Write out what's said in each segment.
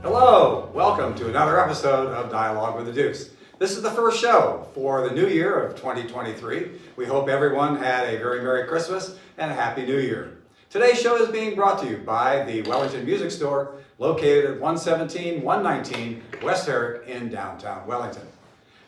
Hello, welcome to another episode of Dialogue with the Dukes. This is the first show for the new year of 2023. We hope everyone had a very Merry Christmas and a Happy New Year. Today's show is being brought to you by the Wellington Music Store, located at 117-119 West Herrick in downtown Wellington.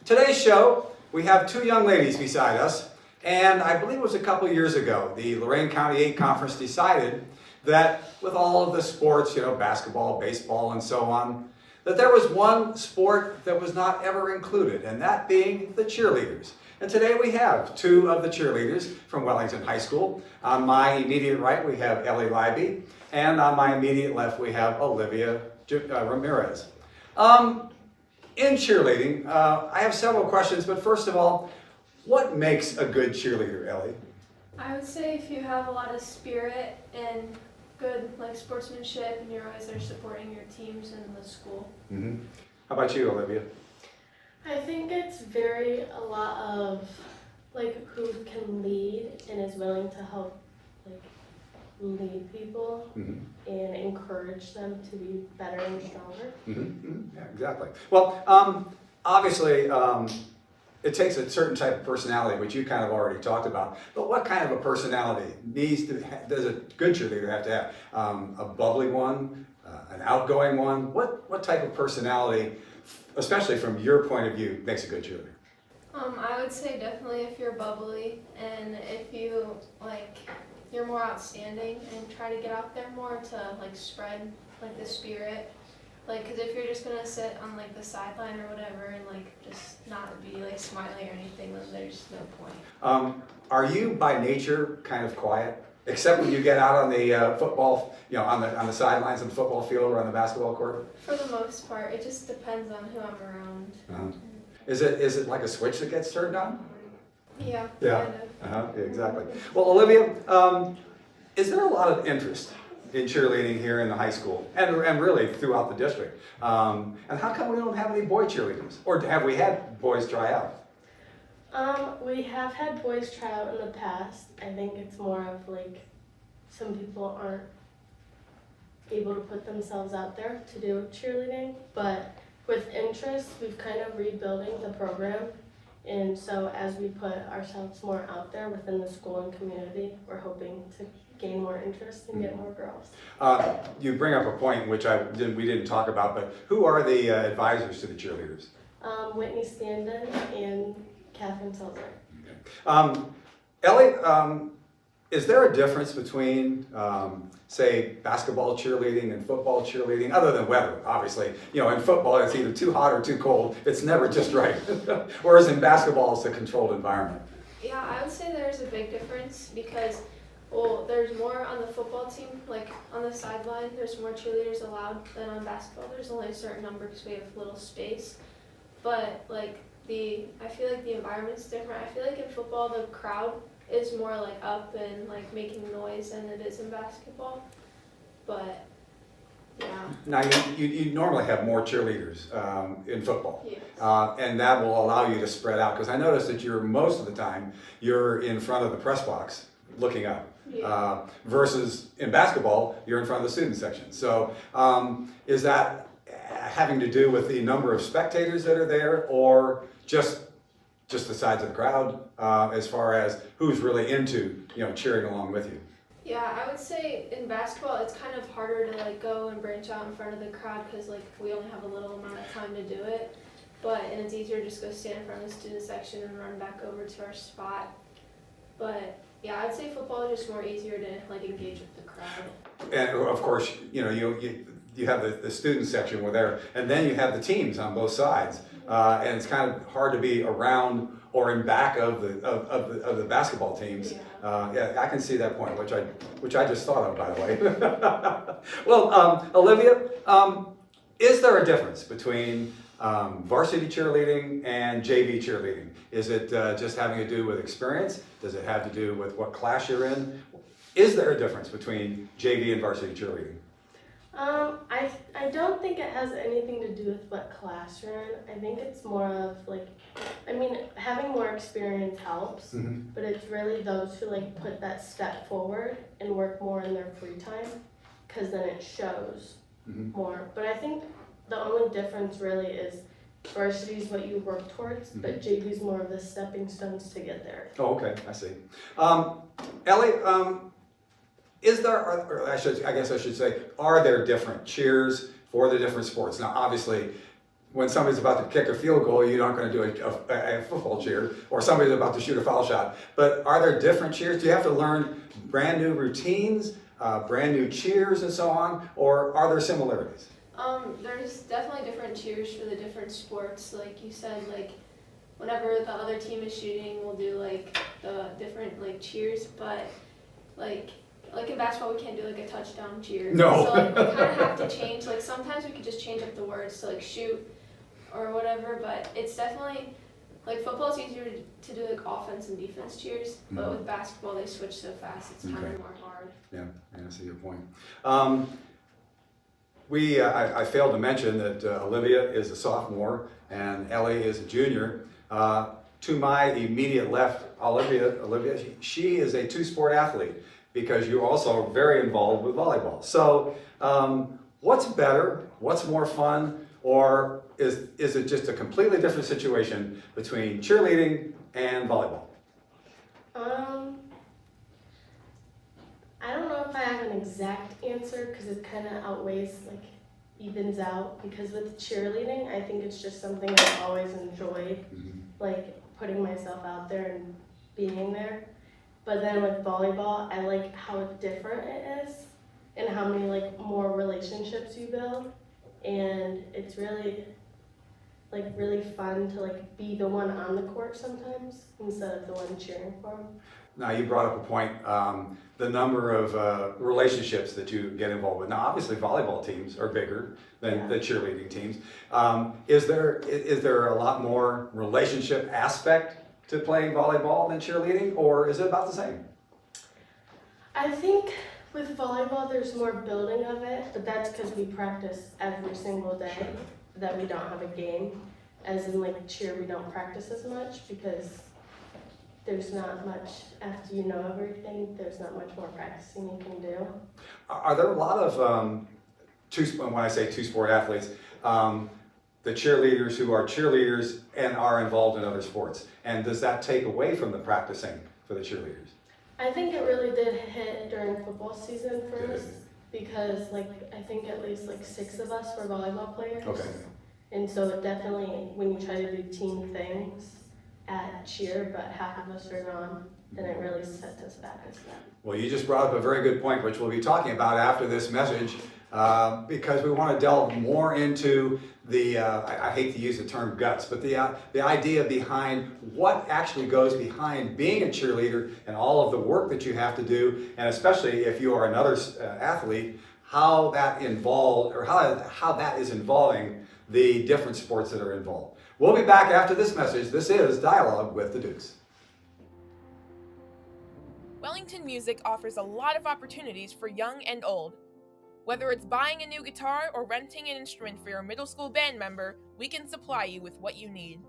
Today's show, we have two young ladies beside us, and I believe it was a couple years ago, the Lorain County 8 Conference decided that with all of the sports, basketball, baseball, and so on, that there was one sport that was not ever included, and that being the cheerleaders. And today we have two of the cheerleaders from Wellington High School. On my immediate right, we have Ellie Leiby, and on my immediate left, we have Olivia Ramirez. In cheerleading, I have several questions, but first of all, what makes a good cheerleader, Ellie? I would say if you have a lot of spirit and good sportsmanship and you're always there supporting your teams and the school. Mm-hmm. How about you, Olivia? I think it's a lot of who can lead and is willing to help lead people and encourage them to be better and stronger. Yeah, exactly. Well, obviously, it takes a certain type of personality, which you kind of already talked about. But what kind of a personality does a good cheerleader have to have? A bubbly one, an outgoing one? What type of personality, especially from your point of view, makes a good cheerleader? I would say definitely if you're bubbly and if you you're more outstanding and try to get out there more to spread the spirit. Because if you're just gonna sit on the sideline or whatever and just not be smiling or anything, then there's no point. Are you by nature kind of quiet, except when you get out on the football, on the sidelines of the football field or on the basketball court? For the most part, it just depends on who I'm around. Is it like a switch that gets turned on? Yeah. Yeah. Kind of. Yeah, exactly. Well, Olivia, is there a lot of interest in cheerleading here in the high school and really throughout the district? And how come we don't have any boy cheerleaders? Or have we had boys try out? We have had boys try out in the past. I think it's more of some people aren't able to put themselves out there to do cheerleading, but with interest, we've kind of rebuilding the program. And so as we put ourselves more out there within the school and community, we're hoping to gain more interest and get more girls. You bring up a point which we didn't talk about, but who are the advisors to the cheerleaders? Whitney Standen and Catherine Selzer. Okay. Ellie, is there a difference between, say, basketball cheerleading and football cheerleading, other than weather, obviously? In football, it's either too hot or too cold. It's never just right. Whereas in basketball, it's a controlled environment. Yeah, I would say there's a big difference because there's more on the football team, on the sideline, there's more cheerleaders allowed than on basketball. There's only a certain number because we have little space. But I feel the environment's different. I feel in football the crowd is more up and making noise than it is in basketball. But yeah. Now you normally have more cheerleaders in football, Yes. And that will allow you to spread out. Because I noticed that most of the time you're in front of the press box looking up. Yeah. Versus in basketball, you're in front of the student section. So is that having to do with the number of spectators that are there, or just the size of the crowd, as far as who's really into cheering along with you? Yeah, I would say in basketball it's kind of harder to go and branch out in front of the crowd because we only have a little amount of time to do it. And it's easier to just go stand in front of the student section and run back over to our spot. But yeah, I'd say football is just more easier to engage with the crowd. And of course, you have the student section where there, and then you have the teams on both sides, and it's kind of hard to be around or in back of the basketball teams. Yeah, I can see that point, which I just thought of, by the way. Well, Olivia, is there a difference between varsity cheerleading and JV cheerleading? Is it just having to do with experience? Does it have to do with what class you're in? Is there a difference between JV and varsity cheerleading? I don't think it has anything to do with what class you're in. I think it's more of having more experience helps, but it's really those who put that step forward and work more in their free time, because then it shows more. But I think the only difference really is varsity is what you work towards, but JV is more of the stepping stones to get there. Oh, okay, I see. Ellie, is there, I guess I should say, are there different cheers for the different sports? Now, obviously, when somebody's about to kick a field goal, you're not going to do a football cheer, or somebody's about to shoot a foul shot. But are there different cheers? Do you have to learn brand new routines, brand new cheers, and so on, or are there similarities? There's definitely different cheers for the different sports. Like you said, like whenever the other team is shooting, we'll do like the different like cheers. But like in basketball, we can't do like a touchdown cheer. No. So like we kind of have to change. Like sometimes we could just change up the words to like shoot or whatever. But it's definitely like football is easier to do like offense and defense cheers. But with basketball, they switch so fast. It's kind of more hard. Yeah, I see your point. I failed to mention that Olivia is a sophomore and Ellie is a junior. To my immediate left, Olivia, she is a two-sport athlete because you're also very involved with volleyball. So what's better, what's more fun, or is it just a completely different situation between cheerleading and volleyball? I don't know if I have an exact answer because it kind of outweighs, like, evens out. Because with cheerleading, I think it's just something I've always enjoyed, like putting myself out there and being there. But then with volleyball, I like how different it is and how many like more relationships you build. And it's really fun to like be the one on the court sometimes instead of the one cheering for them. Now, you brought up a point, the number of relationships that you get involved with. Now, obviously, volleyball teams are bigger than the cheerleading teams. Is there a lot more relationship aspect to playing volleyball than cheerleading, or is it about the same? I think with volleyball, there's more building of it, but that's because we practice every single day, that we don't have a game. As in like cheer, we don't practice as much because there's not much, after you know everything, there's not much more practicing you can do. Are there a lot of, when I say two-sport athletes, the cheerleaders who are cheerleaders and are involved in other sports? And does that take away from the practicing for the cheerleaders? I think it really did hit during football season for us because like I think at least like 6 of us were volleyball players. Okay. And so it definitely, when you try to do team things at cheer, but half of us are gone, then it really sets us back as well. Well, you just brought up a very good point, which we'll be talking about after this message, because we want to delve more into the, I hate to use the term guts, but the idea behind what actually goes behind being a cheerleader and all of the work that you have to do, and especially if you are another athlete, how that involved, or how that is involving the different sports that are involved. We'll be back after this message. This is Dialogue with the Dukes. Wellington Music offers a lot of opportunities for young and old. Whether it's buying a new guitar or renting an instrument for your middle school band member, we can supply you with what you need.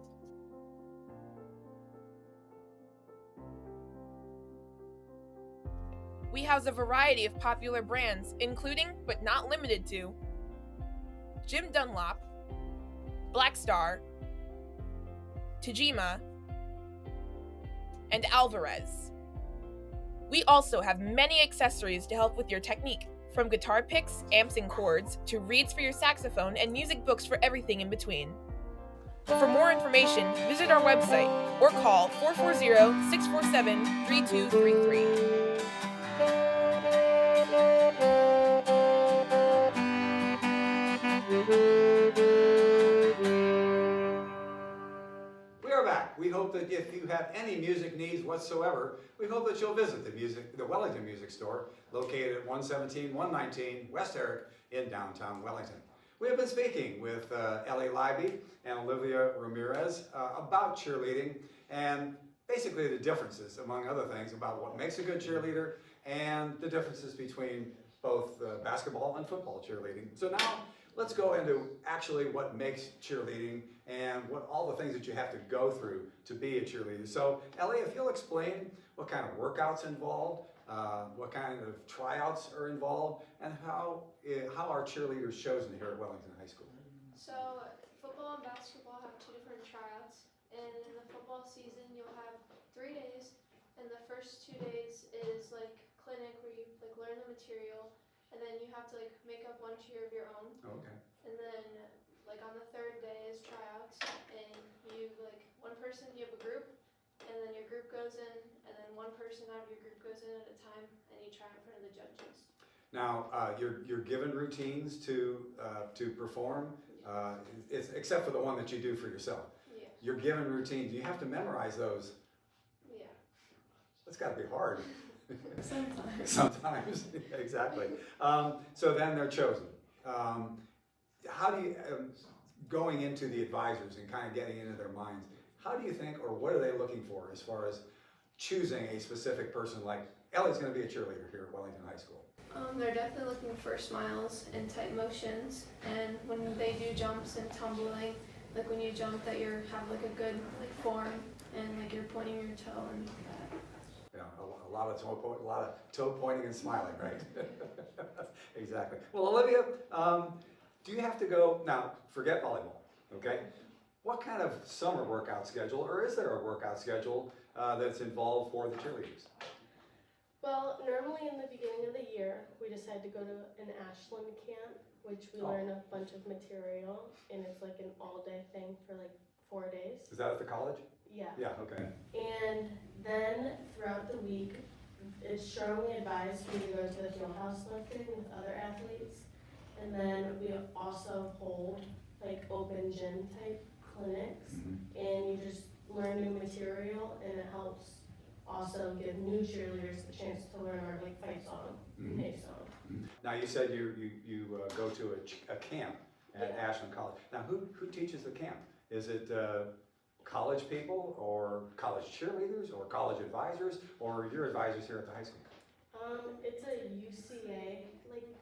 We house a variety of popular brands, including, but not limited to, Jim Dunlop, Black Star, Tajima, and Alvarez. We also have many accessories to help with your technique, from guitar picks, amps and chords, to reeds for your saxophone, and music books for everything in between. For more information, visit our website or call 440-647-3233. We hope that if you have any music needs whatsoever, we hope that you'll visit the Wellington Music Store, located at 117-119 West Herrick in downtown Wellington. We have been speaking with Ellie Leiby and Olivia Ramirez about cheerleading and basically the differences, among other things, about what makes a good cheerleader and the differences between both basketball and football cheerleading. So now let's go into actually what makes cheerleading and what all the things that you have to go through to be a cheerleader. So Ellie, if you'll explain what kind of workouts involved, what kind of tryouts are involved, and how are cheerleaders chosen here at Wellington High School? So football and basketball have two different tryouts, and in the football season you'll have 3 days, and the first 2 days is like clinic where you like learn the material, and then you have to like make up one cheer of your own, Okay. and then like on the third day is tryouts, and you like one person, you have a group, and then your group goes in, and then one person out of your group goes in at a time, and you try in front of the judges. Now, you're given routines to perform, except for the one that you do for yourself. Yeah. You're given routines. You have to memorize those. Yeah. That's got to be hard. Sometimes. Sometimes, exactly. So then they're chosen. How do you, going into the advisors and kind of getting into their minds, how do you think, or what are they looking for as far as choosing a specific person like Ellie's going to be a cheerleader here at Wellington High School? They're definitely looking for smiles and tight motions, and when they do jumps and tumbling, like when you jump, that you have like a good like form and like you're pointing your toe and that. Yeah, a lot of toe pointing and smiling, right? Exactly. Well, Olivia, do you have to go now? Forget volleyball, okay? What kind of summer workout schedule, or is there a workout schedule that's involved for the cheerleaders? Well, normally in the beginning of the year, we decide to go to an Ashland camp, which we learn a bunch of material, and it's like an all-day thing for like 4 days. Is that at the college? Yeah. Yeah, okay. And then throughout the week, it's strongly advised for you to go to the field house lifting with other athletes. And then we also hold like open gym type clinics, and you just learn new material, and it helps also give new cheerleaders the chance to learn our like fight song, pace song. Now you said you go to a camp at Ashland College. Now who teaches the camp? Is it college people or college cheerleaders or college advisors or your advisors here at the high school? It's a UCA like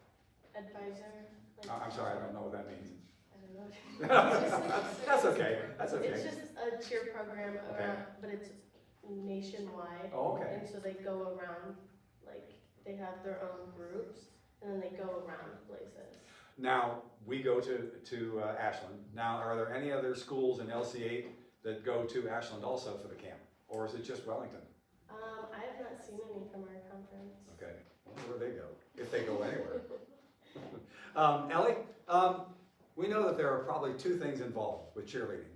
advisor. Like, I'm sorry, I don't know what that means. I don't know. That's okay. That's okay. It's just a cheer program, but it's nationwide. Oh, okay. And so they go around, like they have their own groups, and then they go around places. Now we go to Ashland. Now, are there any other schools in LC8 that go to Ashland also for the camp, or is it just Wellington? I have not seen any from our conference. Okay, I wonder where they go, if they go anywhere. Ellie, we know that there are probably two things involved with cheerleading,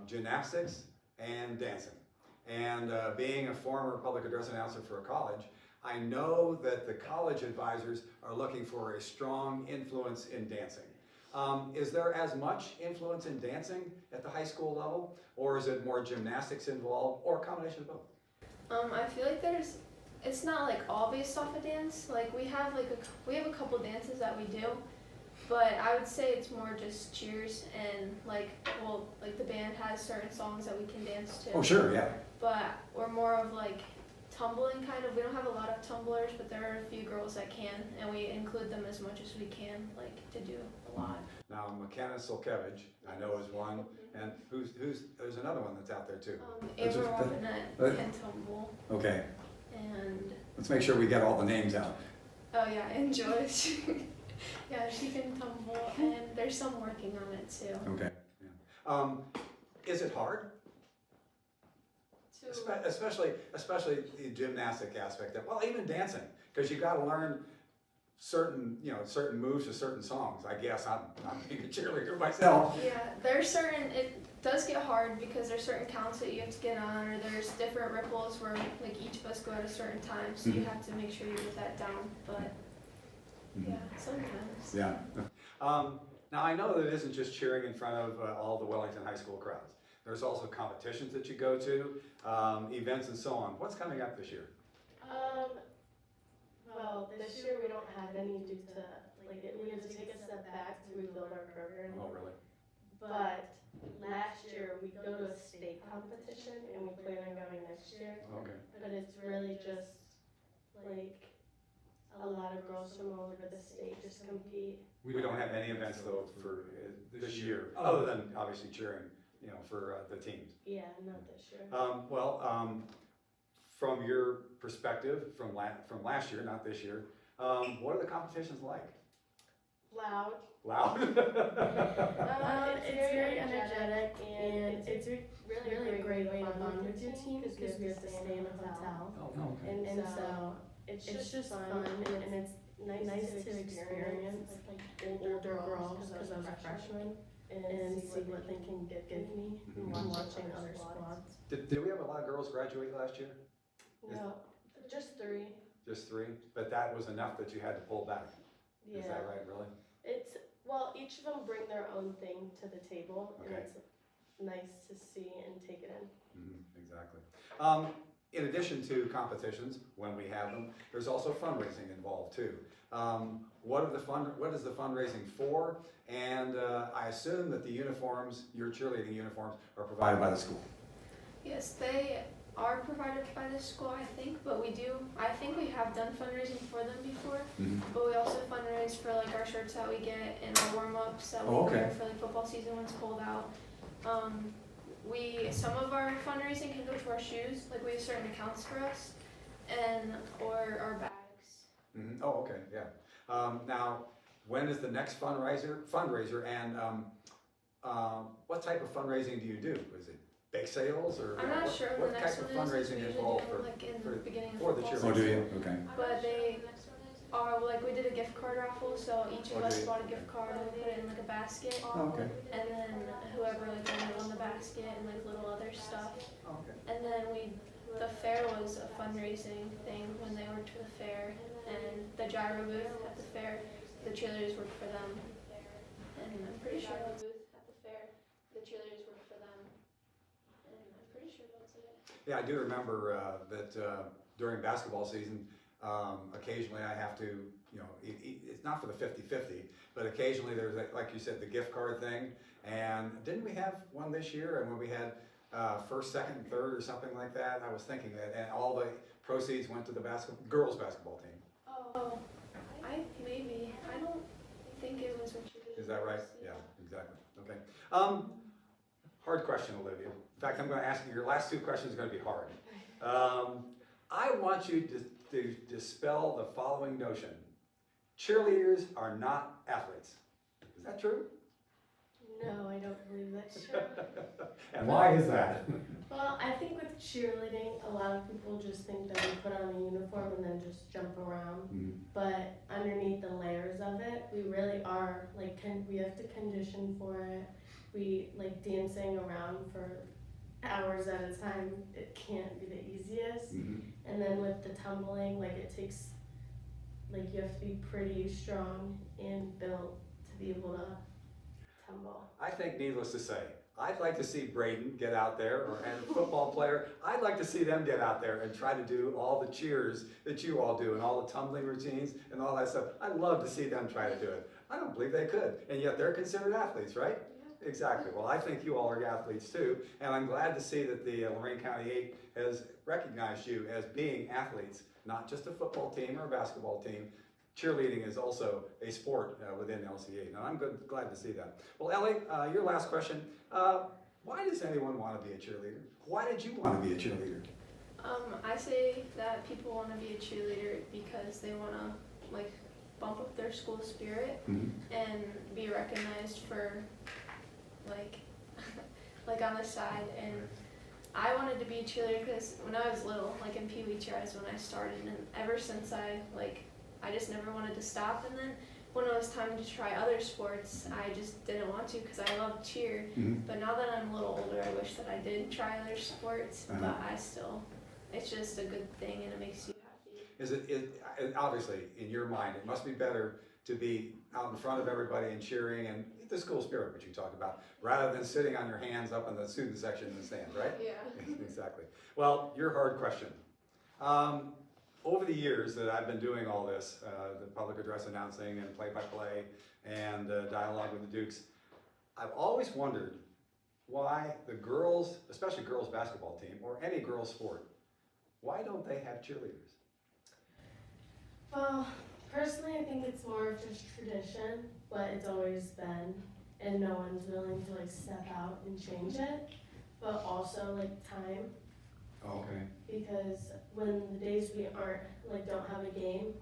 gymnastics and dancing. And being a former public address announcer for a college, I know that the college advisors are looking for a strong influence in dancing. Is there as much influence in dancing at the high school level, or is it more gymnastics involved, or a combination of both? I feel like it's not like all based off of dance. Like we have a couple dances that we do, but I would say it's more just cheers and like the band has certain songs that we can dance to. Oh, sure, yeah. But we're more of like tumbling kind of. We don't have a lot of tumblers, but there are a few girls that can, and we include them as much as we can, like to do a lot. Now, McKenna Silkevich, I know is one, and there's another one that's out there too. Amber Robinette can tumble. Okay, And let's make sure we get all the names out. oh yeah, and Joyce. Yeah, she can tumble, and there's some working on it too. Okay. Yeah. Is it hard? Especially the gymnastic aspect of, well, even dancing, because you got to learn certain moves to certain songs. I guess I'm being a cheerleader myself. Yeah, it does get hard because there's certain counts that you have to get on, or there's different ripples where like each of us go at a certain time, so you have to make sure you get that down. But yeah, sometimes. Yeah. Now I know that it isn't just cheering in front of all the Wellington High School crowds. There's also competitions that you go to, events and so on. What's coming up this year? Well, this year we don't have any due to we had to take a step back to rebuild our program. Oh, really? But last year we go to a state competition, and we plan on going next year. Okay. But it's really just like a lot of girls from all over the state just compete. We don't have any events though for this year, other than obviously cheering, for the teams. Yeah, not this year. From your perspective, from last year, not this year, what are the competitions like? Loud. Loud? It's very energetic and it's really a great way to bond with your team because we have to stay in a hotel. Oh, okay. And so it's just fun and it's nice to experience like older girls because I was a freshman and see what they can give me and watching other squads. Did we have a lot of girls graduate last year? No, just 3. Just 3? But that was enough that you had to pull back? Yeah. Is that right, really? Well, each of them bring their own thing to the table, and Okay. it's nice to see and take it in. Exactly. In addition to competitions, when we have them, there's also fundraising involved too. What is the fundraising for? And I assume that the uniforms, your cheerleading uniforms, are provided by the school. Yes, they are provided by the school, I think, but I think we have done fundraising for them before, but we also fundraise for like our shirts that we get and our warm-ups that we wear for like football season when it's cold out. Some of our fundraising can go to our shoes, like we have certain accounts for us, or our bags. Oh, okay, yeah. Now, when is the next fundraiser, and what type of fundraising do you do? Is it bake sales, or I'm not sure what the next type of one is. fundraising We usually involved do them like in the beginning of for the football cheerleading? season. Okay. But they are like we did a gift card raffle, so each of us bought a gift card and we put it in like a basket. Oh, okay. And then whoever like won the basket and like little other stuff. Oh, okay. And then the fair was a fundraising thing when they worked for the fair, and the gyro booth at the fair, the cheerleaders worked for them. And I'm pretty sure the booth at the fair, the cheerleaders worked for them. And I'm pretty sure that's it. Yeah, I do remember that during basketball season, occasionally I have to, it's not for the 50-50, but occasionally there's, like you said, the gift card thing. And didn't we have one this year? And when we had first, second, and third or something like that, I was thinking that, and all the proceeds went to the girls basketball team. Oh, I don't think it was what you did. Is that right? Yeah, exactly. Okay. Hard question, Olivia. In fact, I'm going to ask you, your last 2 questions are going to be hard. I want you to dispel the following notion. Cheerleaders are not athletes. Is that true? No, I don't believe that's true. And why is that? Well, I think with cheerleading, a lot of people just think that we put on a uniform and then just jump around. But underneath the layers of it, we really are, like, we have to condition for it. We, like, dancing around for hours at a time, it can't be the easiest. And then with the tumbling, like, it takes, like, you have to be pretty strong and built to be able to tumble. I think, needless to say, I'd like to see Braden get out there, and a football player. I'd like to see them get out there and try to do all the cheers that you all do and all the tumbling routines and all that stuff. I'd love to see them try to do it. I don't believe they could, and yet they're considered athletes, right? Yeah. Exactly. Well, I think you all are athletes too, and I'm glad to see that the Lorraine County 8 has recognized you as being athletes, not just a football team or a basketball team. Cheerleading is also a sport within LCA, and I'm glad to see that. Well, Ellie, your last question. Why does anyone want to be a cheerleader? Why did you want to be a cheerleader? I say that people want to be a cheerleader because they want to like bump up their school spirit and be recognized for like like on the side. And I wanted to be a cheerleader because when I was little, like in Pee Wee cheer is when I started, and ever since I just never wanted to stop. And then when it was time to try other sports, I just didn't want to because I loved cheer. But now that I'm a little older, I wish that I did try other sports, but it's just a good thing and it makes you happy. Is it obviously, in your mind, it must be better to be out in front of everybody and cheering and the school spirit, which you talked about, rather than sitting on your hands up in the student section in the stands, right? Yeah. Exactly. Well, your hard question. Over the years that I've been doing all this, the public address announcing and play-by-play and dialogue with the Dukes, I've always wondered why the girls, especially girls basketball team or any girls sport, why don't they have cheerleaders? Well, personally, I think it's more of just tradition, but it's always been, and no one's willing to like step out and change it. But also like time. Okay. Because when the days we don't have a game,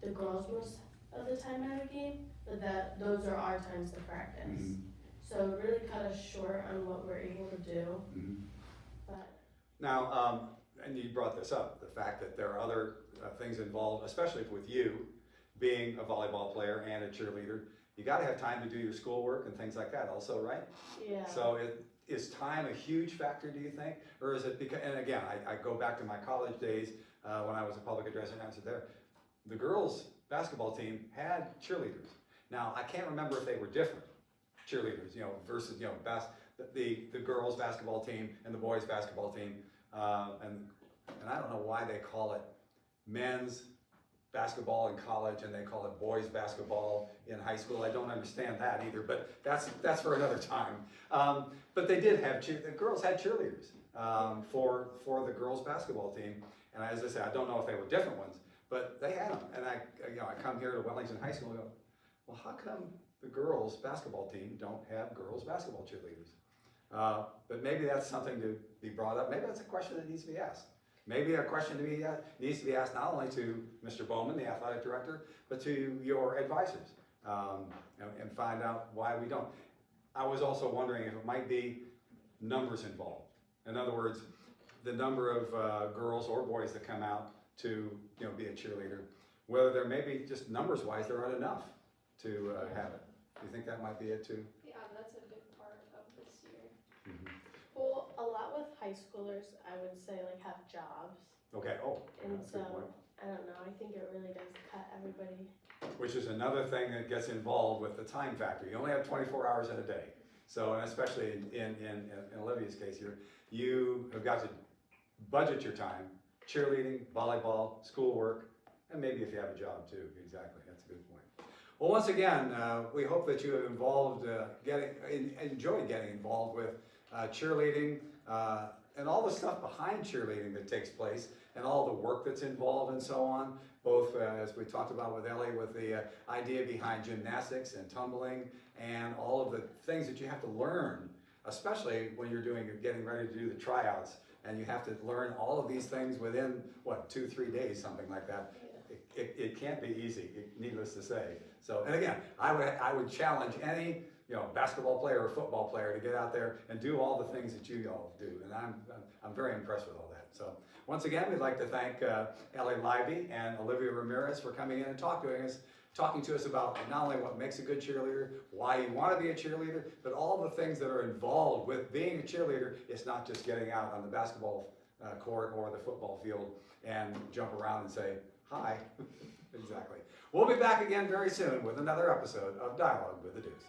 the girls of the time at a game, but those are our times to practice. Mhm. So it really cut us short on what we're able to do. Mhm. But Now, and you brought this up, the fact that there are other things involved, especially with you being a volleyball player and a cheerleader. You got to have time to do your schoolwork and things like that also, right? yeah. So is time a huge factor, do you think? Or is it because, and again, I go back to my college days when I was a public address announcer there. The girls' basketball team had cheerleaders. Now, I can't remember if they were different cheerleaders, versus, the girls' basketball team and the boys' basketball team. And I don't know why they call it men's basketball in college and they call it boys basketball in high school. I don't understand that either, but that's for another time. But they did have the girls had cheerleaders for the girls basketball team, and as I said, I don't know if they were different ones, but they had them. And I come here to Wellington High School and go, well, how come the girls basketball team don't have girls basketball cheerleaders? But maybe that's something to be brought up. Maybe that's a question that needs to be asked. Maybe a question needs to be asked not only to Mr. Bowman, the athletic director, but to your advisors, and find out why we don't. I was also wondering if it might be numbers involved. In other words, the number of girls or boys that come out to be a cheerleader, whether there may be just numbers-wise there aren't enough to have it. Do you think that might be it too? Yeah, that's a big part of this year. Mm-hmm. Well, a lot with high schoolers, I would say, have jobs. Okay. Oh, And that's a good point. so, I don't know, I think it really does cut everybody. Which is another thing that gets involved with the time factor. You only have 24 hours in a day. So, and especially in Olivia's case here, you have got to budget your time, cheerleading, volleyball, schoolwork, and maybe if you have a job too. Exactly, that's a good point. Well, once again, we hope that you have enjoyed getting involved with cheerleading and all the stuff behind cheerleading that takes place and all the work that's involved and so on. Both, as we talked about with Ellie, with the idea behind gymnastics and tumbling and all of the things that you have to learn, especially when you're getting ready to do the tryouts, and you have to learn all of these things within, 2-3 days, something like that. It can't be easy, needless to say. So, and again, I would challenge any basketball player or football player to get out there and do all the things that you all do. And I'm very impressed with all that. So once again, we'd like to thank Ellie Leiby and Olivia Ramirez for coming in and talking to us about not only what makes a good cheerleader, why you want to be a cheerleader, but all the things that are involved with being a cheerleader. It's not just getting out on the basketball court or the football field and jump around and say, hi. Exactly. We'll be back again very soon with another episode of Dialogue with the Dukes.